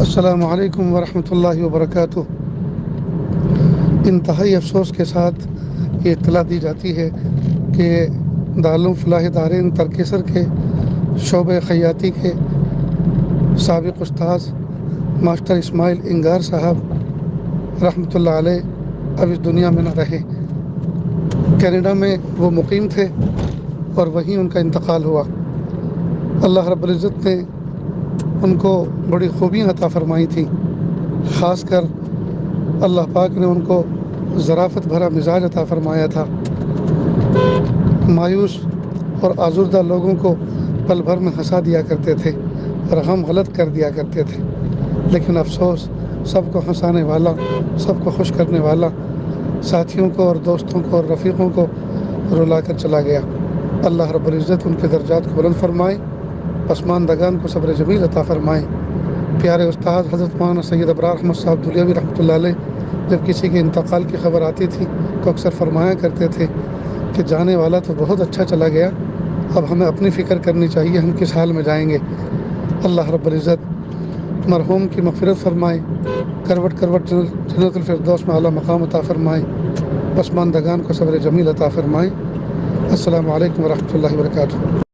السلام علیکم ورحمۃ اللہ وبرکاتہ۔ انتہائی افسوس کے ساتھ یہ اطلاع دی جاتی ہے کہ دارالعلوم فلاح دارین ترکیسر کے شعبہ خیاطی کے سابق استاذ ماسٹر اسماعیل انگار صاحب رحمۃ اللہ علیہ اب اس دنیا میں نہ رہے۔ کینیڈا میں وہ مقیم تھے اور وہیں ان کا انتقال ہوا۔ اللہ رب العزت نے ان کو بڑی خوبیاں عطا فرمائی تھیں، خاص کر اللہ پاک نے ان کو ظرافت بھرا مزاج عطا فرمایا تھا۔ مایوس اور آزردہ لوگوں کو پل بھر میں ہنسا دیا کرتے تھے اور غم غلط کر دیا کرتے تھے، لیکن افسوس سب کو ہنسانے والا، سب کو خوش کرنے والا، ساتھیوں کو اور دوستوں کو اور رفیقوں کو رلا کر چلا گیا۔ اللہ رب العزت ان کے درجات کو بلند فرمائے، پسماندگان کو صبر جمیل عطا فرمائے۔ پیارے استاد حضرت مولانا سید ابرار احمد صاحب دھولیابی رحمۃ اللہ علیہ جب کسی کے انتقال کی خبر آتی تھی تو اکثر فرمایا کرتے تھے کہ جانے والا تو بہت اچھا چلا گیا، اب ہمیں اپنی فکر کرنی چاہیے ہم کس حال میں جائیں گے۔ اللہ رب العزت مرحوم کی مغفرت فرمائے، کروٹ کروٹ جنت الفردوس میں اعلیٰ مقام عطا فرمائے، پسماندگان کو صبر جمیل عطا فرمائے۔ السلام علیکم ورحمۃ اللہ وبرکاتہ۔